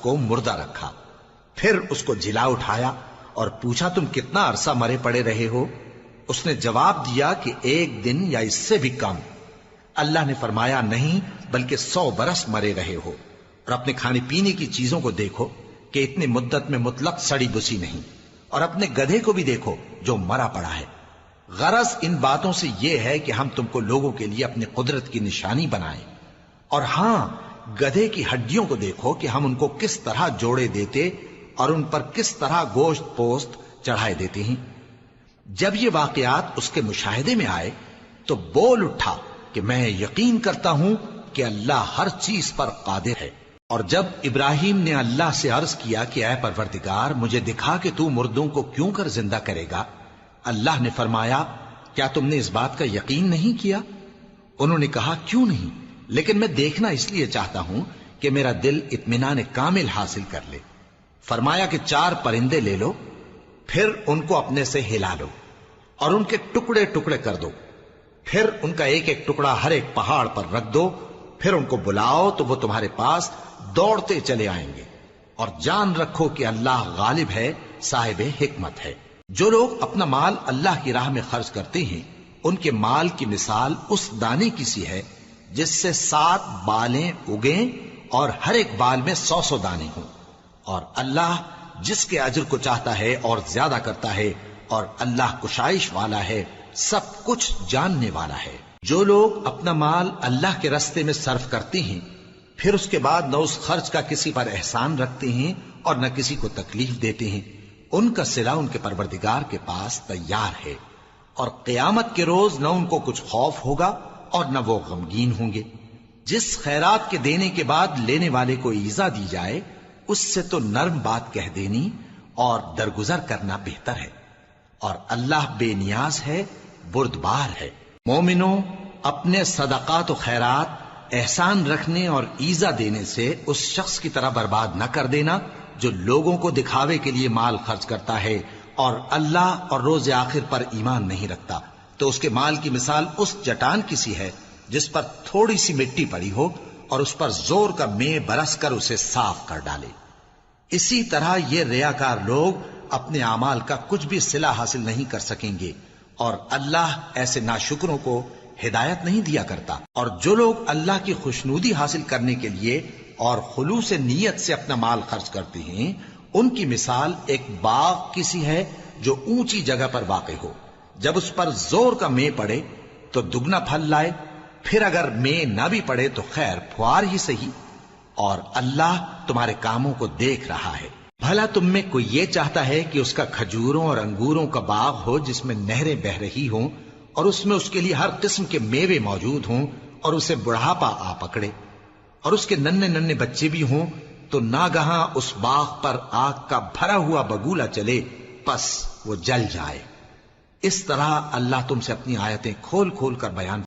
کو مردہ رکھا، پھر اس کو جلا اٹھایا اور پوچھا تم کتنا عرصہ مرے پڑے رہے ہو؟ اس نے جواب دیا کہ 1 دن یا اس سے بھی کم۔ اللہ نے فرمایا نہیں بلکہ 100 برس مرے رہے ہو، اور اپنے کھانے پینے کی چیزوں کو دیکھو کہ اتنی مدت میں مطلق سڑی بسی نہیں، اور اپنے گدھے کو بھی دیکھو جو مرا پڑا ہے۔ غرض ان باتوں سے یہ ہے کہ ہم تم کو لوگوں کے لیے اپنی قدرت کی نشانی بنائیں، اور ہاں گدھے کی ہڈیوں کو دیکھو کہ ہم ان کو کس طرح جوڑے دیتے اور ان پر کس طرح گوشت پوست چڑھائے دیتے ہیں۔ جب یہ واقعات اس کے مشاہدے میں آئے تو بول اٹھا کہ میں یقین کرتا ہوں کہ اللہ ہر چیز پر قادر ہے۔ اور جب ابراہیم نے اللہ سے عرض کیا کہ اے پروردگار مجھے دکھا کہ تو مردوں کو کیوں کر زندہ کرے گا، اللہ نے فرمایا کیا تم نے اس بات کا یقین نہیں کیا؟ انہوں نے کہا کیوں نہیں، لیکن میں دیکھنا اس لیے چاہتا ہوں کہ میرا دل اطمینان کامل حاصل کر لے۔ فرمایا کہ 4 پرندے لے لو، پھر ان کو اپنے سے ہلا لو اور ان کے ٹکڑے ٹکڑے کر دو، پھر ان کا ایک ایک ٹکڑا ہر ایک پہاڑ پر رکھ دو، پھر ان کو بلاؤ تو وہ تمہارے پاس دوڑتے چلے آئیں گے، اور جان رکھو کہ اللہ غالب ہے، صاحب حکمت ہے۔ جو لوگ اپنا مال اللہ کی راہ میں خرچ کرتے ہیں ان کے مال کی مثال اس دانے کی سی ہے جس سے 7 بالیں اگیں اور ہر ایک بال میں 100 دانے ہوں، اور اللہ جس کے اجر کو چاہتا ہے اور زیادہ کرتا ہے، اور اللہ کشائش والا ہے، سب کچھ جاننے والا ہے۔ جو لوگ اپنا مال اللہ کے راستے میں صرف کرتے ہیں پھر اس کے بعد نہ اس خرچ کا کسی پر احسان رکھتے ہیں اور نہ کسی کو تکلیف دیتے ہیں، ان کا صلہ ان کے پروردگار کے پاس تیار ہے، اور قیامت کے روز نہ ان کو کچھ خوف ہوگا اور نہ وہ غمگین ہوں گے۔ جس خیرات کے دینے کے بعد لینے والے کو ایذا دی جائے اس سے تو نرم بات کہہ دینی اور درگزر کرنا بہتر ہے، اور اللہ بے نیاز ہے، بردبار ہے۔ مومنوں، اپنے صدقات و خیرات احسان رکھنے اور ایذا دینے سے اس شخص کی طرح برباد نہ کر دینا جو لوگوں کو دکھاوے کے لیے مال خرچ کرتا ہے اور اللہ اور روز آخر پر ایمان نہیں رکھتا، تو اس کے مال کی مثال اس چٹان کی سی ہے جس پر تھوڑی سی مٹی پڑی ہو اور اس پر زور کا مے برس کر اسے صاف کر ڈالے۔ اسی طرح یہ ریاکار لوگ اپنے اعمال کا کچھ بھی صلہ حاصل نہیں کر سکیں گے، اور اللہ ایسے ناشکروں کو ہدایت نہیں دیا کرتا۔ اور جو لوگ اللہ کی خوشنودی حاصل کرنے کے لیے اور خلوص نیت سے اپنا مال خرچ کرتے ہیں ان کی مثال ایک باغ کی سی ہے جو اونچی جگہ پر واقع ہو، جب اس پر زور کا مے پڑے تو دگنا پھل لائے، پھر اگر مے نہ بھی پڑے تو خیر پھوار ہی صحیح، اور اللہ تمہارے کاموں کو دیکھ رہا ہے۔ بھلا تم میں کوئی یہ چاہتا ہے کہ اس کا کھجوروں اور انگوروں کا باغ ہو جس میں نہریں بہہ رہی ہوں اور اس میں اس کے لیے ہر قسم کے میوے موجود ہوں، اور اسے بڑھاپا آ پکڑے اور اس کے ننھے ننھے بچے بھی ہوں، تو ناگہاں اس باغ پر آگ کا بھرا ہوا بگولا چلے، پس وہ جل جائے۔ اس طرح اللہ تم سے اپنی آیتیں کھول کھول کر بیان